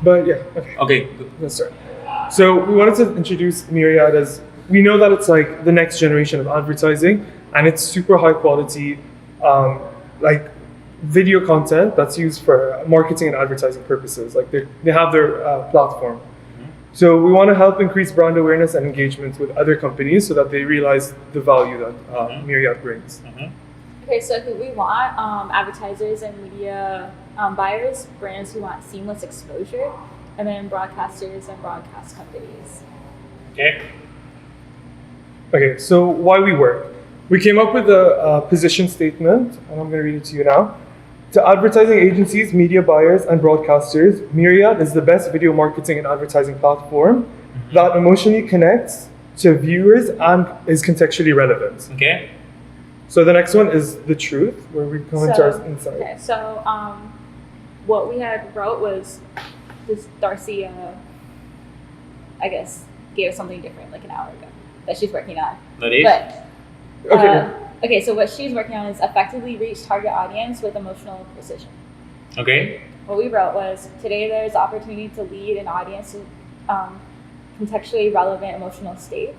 But yeah, okay. Okay. Let's start. So we wanted to introduce Myriad as, we know that it's like the next generation of advertising, and it's super high quality, like video content that's used for marketing and advertising purposes. Like they have their platform. So we want to help increase brand awareness and engagement with other companies so that they realize the value that Myriad brings. Okay, so who we want? Advertisers and media buyers, brands who want seamless exposure, and then broadcasters and broadcast companies. Okay, so why we work. We came up with a position statement, and I'm going to read it to you now. To advertising agencies, media buyers, and broadcasters, Myriad is the best video marketing and advertising platform that emotionally connects to viewers and is contextually relevant. Okay. So the next one is the truth, where we come into our insight. Okay, so what we had wrote was this Darcy, I guess, gave us something different like an hour ago that she's working on. That is? But, okay, so what she's working on is effectively reach target audience with emotional precision. Okay. What we wrote was, today there's opportunity to lead an audience to contextually relevant emotional state.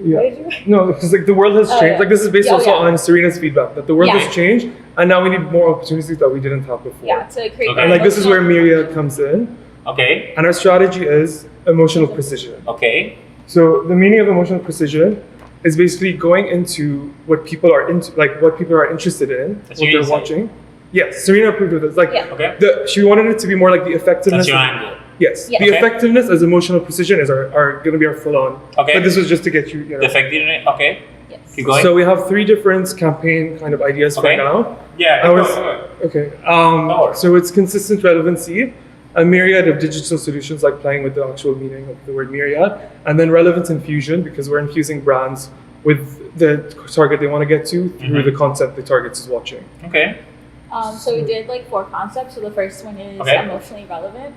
Yeah. What did you write? No, because like the world has changed. Yeah. Like this is based also on Serena's feedback that the world has changed, and now we need more opportunities that we didn't have before. Yeah, to create. And like this is where Myriad comes in. Okay. And our strategy is emotional precision. Okay. So the meaning of emotional precision is basically going into what people are into, like what people are interested in, That's what they're watching. Yes, Serena approved of this. Like she wanted it to be more like the effectiveness. That's your angle. Yes, the effectiveness as emotional precision is are going to be our full on. Okay. But this was just to get you. The effectiveness. Okay. Yes. Keep going. So we have 3 different campaign kind of ideas for now. Yeah. Okay. So it's consistent relevancy, a myriad of digital solutions, like playing with the actual meaning of the word myriad, and then relevance infusion, because we're infusing brands with the target they want to get to through the content the target is watching. Okay. So we did like 4 concepts. So the first one is emotionally relevant.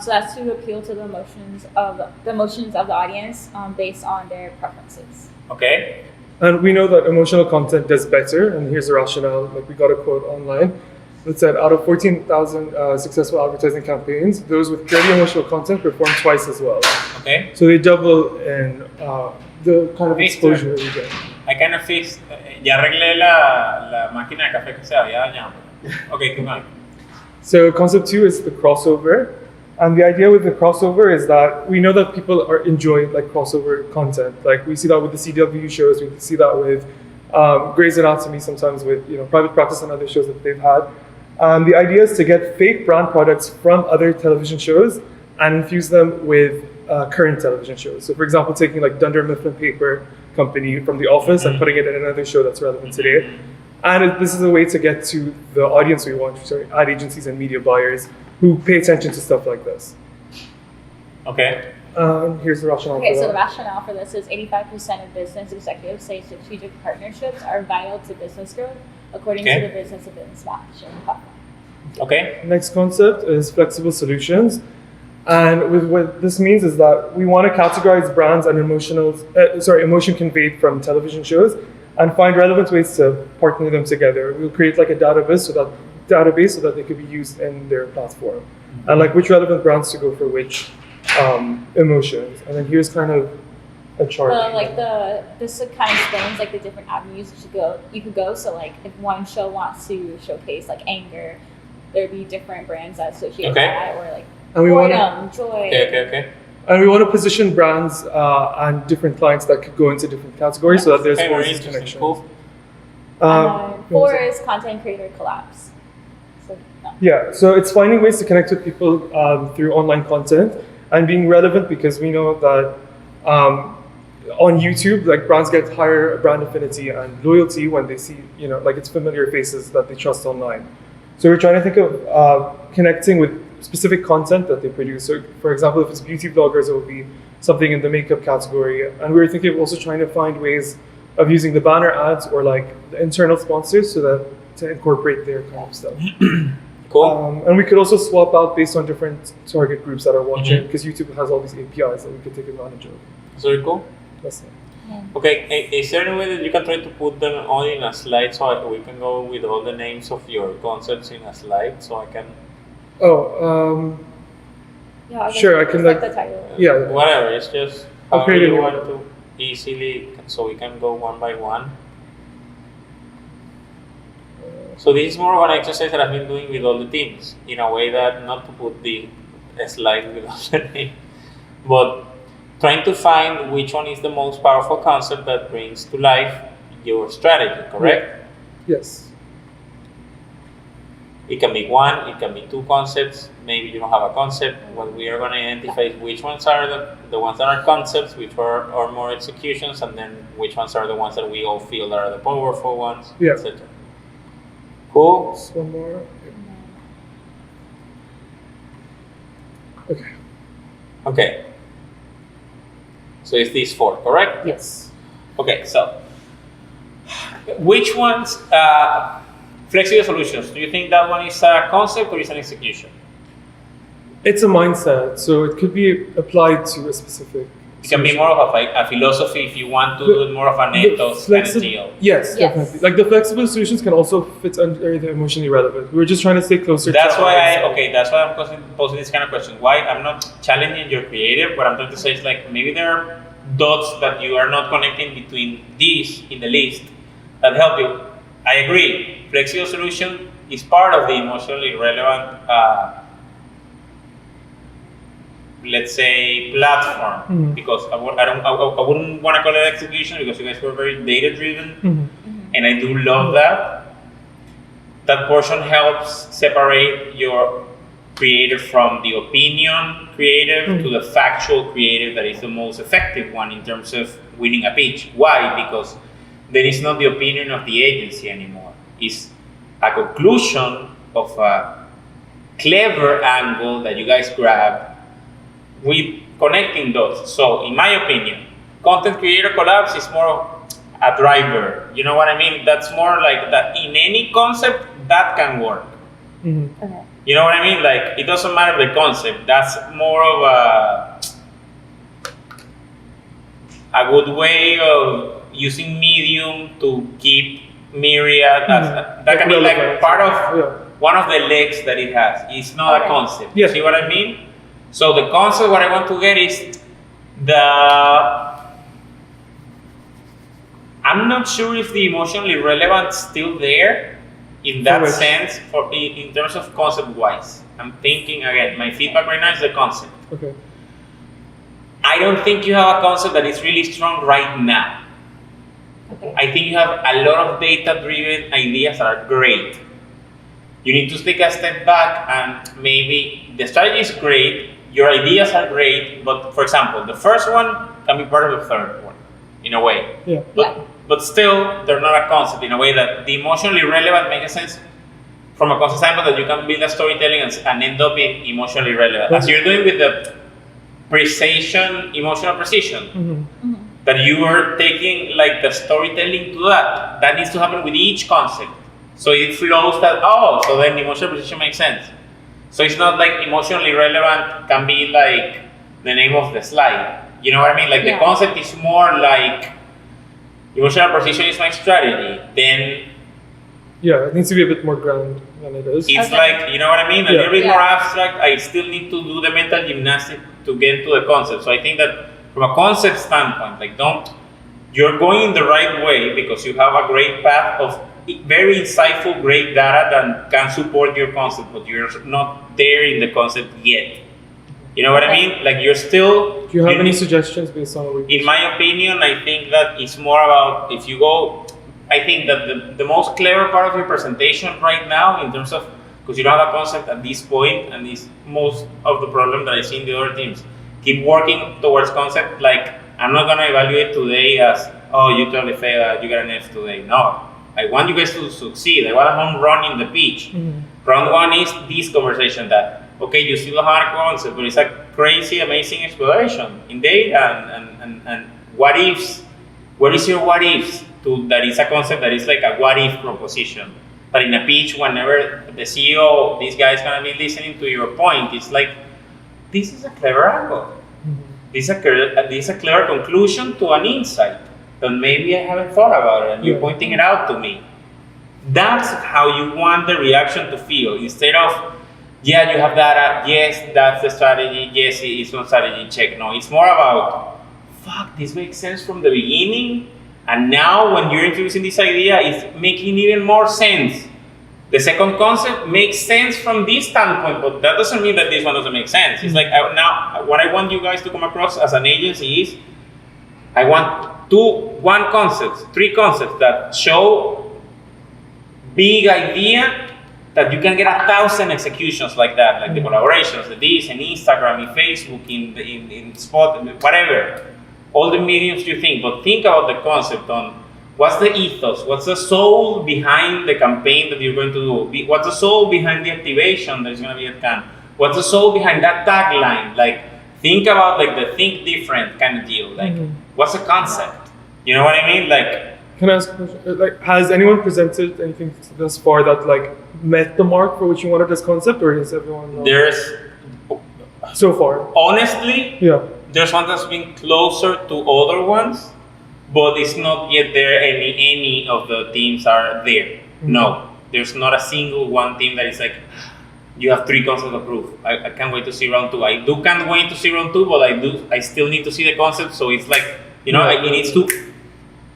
So that's to appeal to the emotions of the audience based on their preferences. Okay. And we know that emotional content does better, and here's the rationale. Like we got a quote online that said, out of 14,000 successful advertising campaigns, those with dirty emotional content perform twice as well. Okay. So they double in the kind of exposure we get. I kind of fixed. Ya arreglé la máquina de café que se había dañado. Okay, keep going. So concept 2 is the crossover. And the idea with the crossover is that we know that people enjoy like crossover content. Like we see that with the CW shows, we see that with Grey's Anatomy, sometimes with Private Practice and other shows that they've had. The idea is to get fake brand products from other television shows and infuse them with current television shows. So for example, taking like Dunder Mifflin Paper Company from The Office and putting it in another show that's relevant today. And this is a way to get to the audience we want, ad agencies and media buyers who pay attention to stuff like this. Okay. Here's the rationale Okay, for so that. the rationale for this is 85% of business executives say strategic partnerships are vital to business growth, according to the Business Events Matching platform. Okay. Next concept is flexible solutions. And with what this means is that we want to categorize brands and emotion conveyed from television shows and find relevant ways to partner them together. We'll create like a database so that they could be used in their platform. And like which relevant brands to go for which emotions. And then here's kind of a chart. This kind of explains like the different avenues you could go. So like if one show wants to showcase like anger, there'd be different brands that associate with that, or like boredom, joy. Okay. And we want to position brands and different clients that could go into different categories so that there's more connections. Cool. 4 is content creator collabs. Yeah, so it's finding ways to connect with people through online content and being relevant, because we know that on YouTube, like brands get higher brand affinity and loyalty when they see, like it's familiar faces that they trust online. So we're trying to think of connecting with specific content that they produce. So for example, if it's beauty bloggers, it would be something in the makeup category. And we were thinking of also trying to find ways of using the banner ads or like the internal sponsors to incorporate their kind of stuff. Cool. And we could also swap out based on different target groups that are watching, because YouTube has all these APIs that we could take advantage of. That's very cool. That's it. Okay, is there any way that you can try to put them all in a slide so we can go with all the names of your concepts in a slide so I can Oh, Yeah, I guess Sure, I it's can, like like- the title. yeah. Whatever, it's just I'll how create a you new want one. to easily, so we can go one by one. So this is more of an exercise that I've been doing with all the teams, in a way that not to put the slide without the name, but trying to find which one is the most powerful concept that brings to life your strategy, correct? Yes. It can be one, it can be two concepts, maybe you don't have a concept. What we are going to identify is which ones are the ones that are concepts, which are more executions, and then which ones are the ones that we all feel are the powerful ones, Yeah. etc. Cool? Just one more. Okay. Okay. So it's these four, correct? Yes. Okay, so which ones, flexible solutions, do you think that one is a concept or is an execution? It's a mindset, so it could be applied to a specific. It can be more of a philosophy if you want to do it more of an ethos kind of deal. Yes, Yes. definitely. Like the flexible solutions can also fit under the emotionally relevant. We were just trying to stay closer. That's to why mindset. that's why I'm posing this kind of question. Why I'm not challenging your creative. What I'm trying to say is like maybe there are dots that you are not connecting between these in the list that help you. I agree. Flexible solution is part of the emotionally relevant, let's say, platform. Mhm. Because I wouldn't want to call it execution because you guys were very data driven, Mhm. and I do love that. That portion helps separate your creative from the opinion creative to the factual creative that is the most effective one in terms of winning a pitch. Why? Because there is not the opinion of the agency anymore. It's a conclusion of a clever angle that you guys grab with connecting dots. So in my opinion, content creator collabs is more of a driver. You know what I mean? That's more like that in any concept that can work. Mhm. Okay. You know what I mean? Like it doesn't matter the concept. That's more of a good way of using Medium to keep Myriad. That can be like part of one of the legs that it has. It's not a Okay. concept. Yes. See what I mean? So the concept, what I want to get is I'm not sure if the emotionally relevant is still there in that which? sense in terms of concept wise. I'm thinking again, my feedback right now is the concept. Okay. I don't think you have a concept that is really strong right now. Okay. I think you have a lot of data-driven ideas that are great. You need to take a step back and maybe the strategy is great, your ideas are great, but for example, the first one can be part of the third one, in a way. Yeah. But still, they're not a concept in a way that the emotionally relevant makes sense from a concept standpoint that you can build a storytelling and end up in emotionally relevant. As you're doing with the precision, emotional precision. Mm-hmm. That you are taking like the storytelling to that. That needs to happen with each concept. So it flows that, so then emotional precision makes sense. So it's not like emotionally relevant can be like the name of the slide. You know what I mean? Like the concept is more like emotional precision is my strategy. Then it needs to be a bit more grand than it is. it's like, you know what I mean? A little bit more abstract. I still need to do the mental gymnastics to get to the concept. So I think that from a concept standpoint, you're going in the right way because you have a great path of very insightful, great data that can support your concept, but you're not there in the concept yet. You know what I mean? Like you're still. Do you have any suggestions based on what we In my opinion, I think that it's more about if you go. I think that the most clever part of your presentation right now, in terms of because you don't have a concept at this point, and it's most of the problem that I see in the other teams. Keep working towards concept. Like I'm not gonna evaluate today as you totally failed, you got an F today. No, I want you guys to succeed. I want a home run in the pitch. Mm-hmm. Round one is this conversation that you still have a concept, but it's a crazy, amazing exploration in data and what ifs. What is your what ifs? That is a concept that is like a what if proposition. But in a pitch, whenever the CEO, this guy is gonna be listening to your point, it's like this is a clever angle. This is a clever conclusion to an insight that maybe I haven't thought about it, and you're pointing it out to me. That's how you want the reaction to feel. Instead of yeah, you have data. Yes, that's the strategy. Yes, it's one strategy. Check. No, it's more about, fuck, this makes sense from the beginning. And now when you're introducing this idea, it's making even more sense. The second concept makes sense from this standpoint, but that doesn't mean that this one doesn't make sense. It's like now, what I want you guys to come across as an agency is, I want three concepts that show big idea that you can get 1,000 executions like that, like the collaborations, the this, and Instagram, in Facebook, in Spot, whatever. All the mediums you think, but think about the concept on what's the ethos, what's the soul behind the campaign that you're going to do, what's the soul behind the activation that is going to be at Cannes, what's the soul behind that tagline, like think about like the think different kind of deal, like what's the concept, you know what I mean, like. Can I ask a question? Like, has anyone presented anything thus far that like met the mark for which you wanted this concept, or is everyone? There's so far. Honestly, yeah. There's one that's been closer to other ones, but it's not yet there. Any of the teams are there. No, there's not a single one team that is like, you have 3 concepts approved. I can't wait to see round 2. I can't wait to see round 2, but I still need to see the concept. So it's like, you know, it needs to.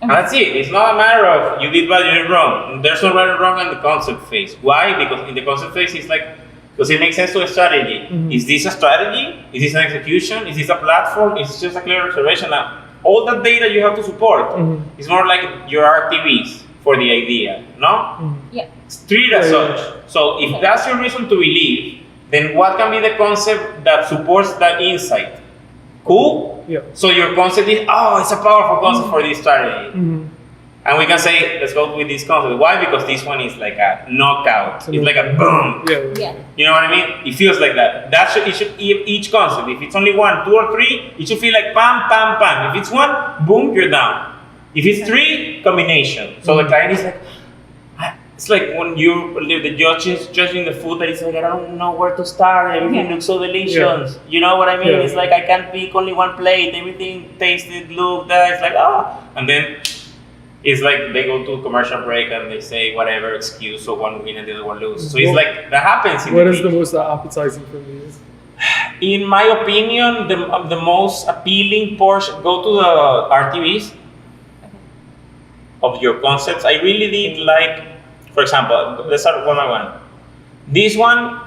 And that's it. It's not a matter of you did bad, you did wrong. There's no right or wrong in the concept phase. Why? Because in the concept phase, it's like, does it make sense to a strategy? Is this a strategy? Is this an execution? Is this a platform? Is this just a clear observation? Now, all the data you have to support is more like your RTVs for the idea, no? Yeah. Treat it as such. So if that's your reason to believe, then what can be the concept that supports that insight? Cool? Yeah. So your concept is, it's a powerful concept for this strategy. And we can say, let's go with this concept. Why? Because this one is like a knockout. It's like a boom. Yeah. You know what I mean? It feels like that. Each concept, if it's only 1, 2, or 3, it should feel like pam, pam, pam. If it's 1, boom, you're down. If it's 3, combination. So the client is like, it's like when the judge is judging the food, that it's like, I don't know where to start. Everything looks so delicious. Yeah. You know what I mean? Yeah. It's like, I can't pick only one plate. Everything tasted, looked, that. It's like, And then it's like they go to a commercial break and they say whatever excuse, so one win and the other one lose. So it's like, that happens. What is the most appetizing for me? In my opinion, the most appealing portion, go to the RTVs of your concepts. I really did like, for example, let's start one by one. This one.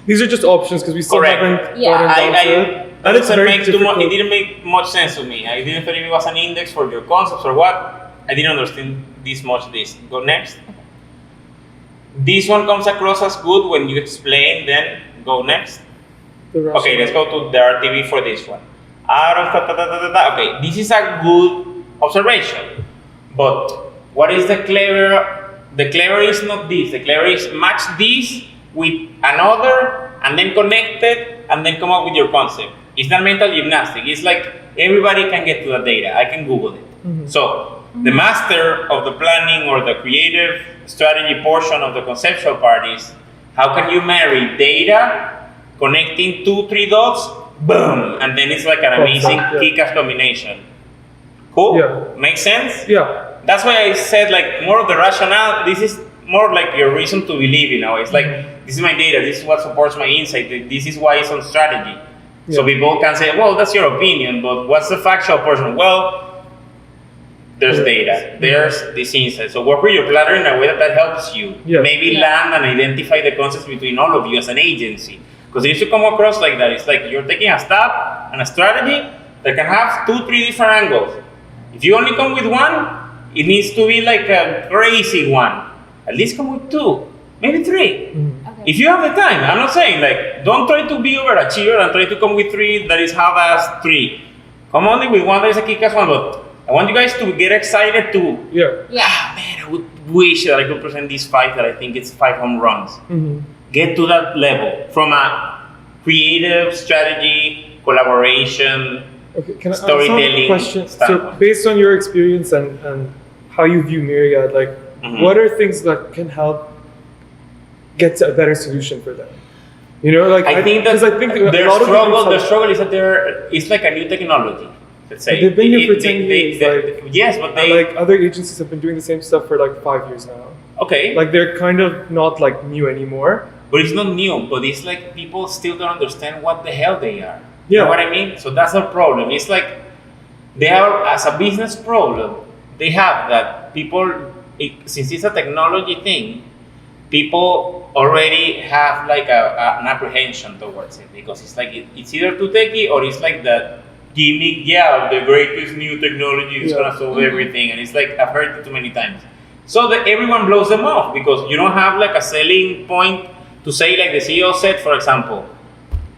These are just options because we still haven't gotten down to it. And it didn't make much sense to me. I didn't think it was an index for your concepts or what. I didn't understand this. Go next. This one comes across as good when you explain, then go next. Okay, let's go to the RTV for this one. Okay, this is a good observation. But what is the clever? The clever is not this. The clever is match this with another and then connect it and then come up with your concept. It's not mental gymnastics. It's like everybody can get to the data. I can Google it. So the master of the planning or the creative strategy portion of the conceptual part is how can you marry data, connecting 2-3 dots, boom, and then it's like an amazing kick-ass combination. Cool? Yeah. Makes sense? Yeah. That's why I said like more of the rationale. This is more like your reason to believe, you know. It's like, this is my data, this is what supports my insight, this is why it's on strategy. Yeah. So people can say, well, that's your opinion, but what's the factual portion? Well, there's data, there's this insight. So work with your planner in a way that helps you. Yeah. Maybe land and identify the concepts between all of you as an agency. Because if you come across like that, it's like you're taking a step and a strategy that can have 2-3 different angles. If you only come with one, it needs to be like a crazy one. At least come with 2, maybe 3. Okay. If you have the time. I'm not saying like, don't try to be overachiever and try to come with 3 that is half-assed 3. Come only with 1 that is a kick-ass one, but I want you guys to get excited to, man, I would wish that I could present these 5 that I think it's 5 home runs. Get to that level from a creative strategy, collaboration, storytelling. Question. So based on your experience and how you view Myriad, like what are things that can help get to a better solution for them? You know, like I think their struggle is that it's like a new technology. Let's say. But they've been here for 10 years. Yes, but like other agencies have been doing the same stuff for like 5 years now. Okay. Like they're kind of not like new anymore. but it's not new. But it's like people still don't understand what the hell they are. You Yeah. know what I mean? So that's our problem. It's like they are, as a business problem, they have that people, since it's a technology thing, people already have like an apprehension towards it, because it's like it's either too techy or it's like that gimmick, the greatest new technology is gonna solve everything, and it's like I've heard it too many times. So that everyone blows them off because you don't have like a selling point to say, like the CEO said, for example,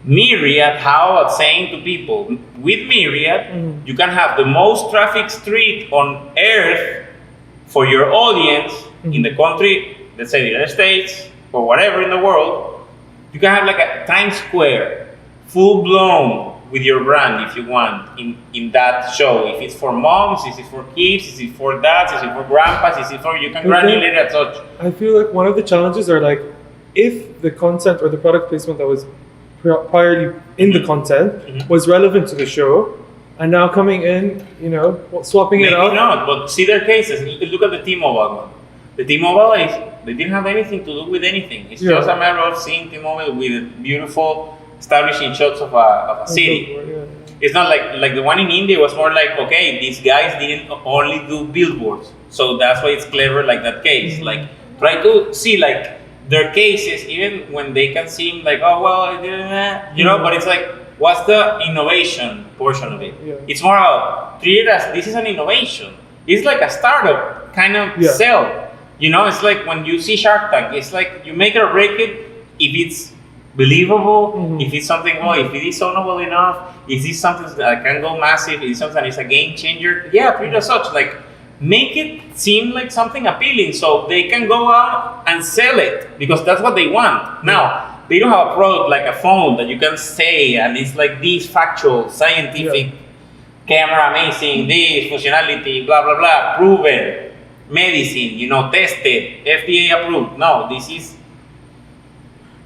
Myriad, how about saying to people, with Myriad, you can have the most traffic street on earth for your audience in the country, let's say the United States or whatever in the world. You can have like a Times Square, full blown, with your brand if you want in that show. If it's for moms, is it for kids, is it for dads, is it for grandpas, is it for, you can granulate at such. I feel like one of the challenges are like, if the content or the product placement that was priorly in the content was relevant to the show, and now coming in, you know, swapping Maybe it out. not, but see their cases. Look at the T-Mobile one. The T-Mobile they didn't have anything to do with anything. It's just a matter of seeing T-Mobile with beautiful establishing shots of a city. It's not like the one in India was more like, okay, these guys didn't only do billboards, so that's why it's clever like that case. Like try to see like their cases, even when they can seem like, oh well, you know, but it's like, what's the innovation portion of it? It's more about treat it as this is an innovation. It's like a startup kind of sell. You know, it's like when you see Shark Tank, it's like you make it or break it if it's believable, if it's something, if it is ownable enough, if it's something that can go massive, if it's something that is a game changer, treat it as such. Like, make it seem like something appealing so they can go out and sell it, because that's what they want. Now, they don't have a product like a phone that you can say, and it's like this factual, scientific, camera amazing, this functionality, blah, blah, blah, proven, medicine, you know, tested, FDA approved. No, this is.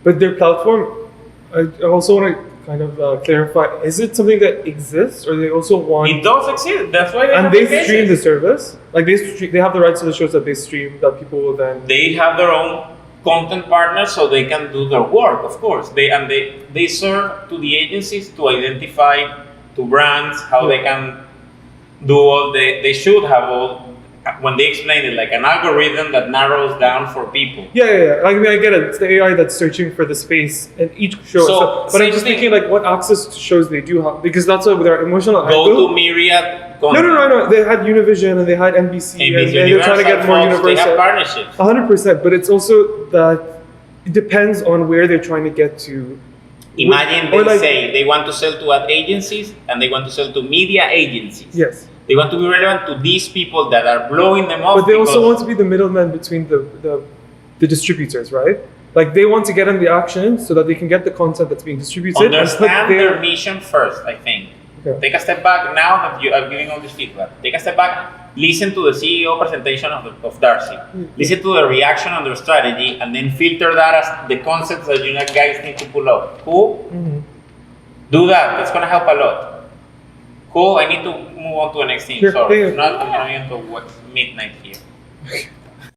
But their platform, I also want to kind of clarify, is it something that exists, or they also want... It does exist, that's why they stream the service? Like they have the rights to the shows that they stream, that people will then... They have their own content partners, so they can do their work, of course. They serve to the agencies to identify to brands how they can do all they should have all. When they explain it, like an algorithm that narrows down for people. Yeah. I mean, I get it. It's the AI that's searching for the space in each show. But I'm just thinking, like, what access to shows they do have, because that's what with our emotional angle. Go to Myriad. No. They had Univision and they had NBC, and they're trying to get more universal. They have partnerships. 100%, but it's also that it depends on where they're trying to get to. Imagine they say they want to sell to ad agencies and they want to sell to media agencies. Yes. They want to be relevant to these people that are blowing them off. But they also want to be the middleman between the distributors, right? Like they want to get in the action so that they can get the content that's being distributed. Understand their mission first, I think. Okay. Take a step back now that you are giving all this feedback. Take a step back, listen to the CEO presentation of Darcy. Listen to the reaction on their strategy, and then filter that as the concepts that you guys need to pull up. Cool? Do that. That's going to help a lot. Cool, I need to move on to the next thing. Sorry, not until midnight here.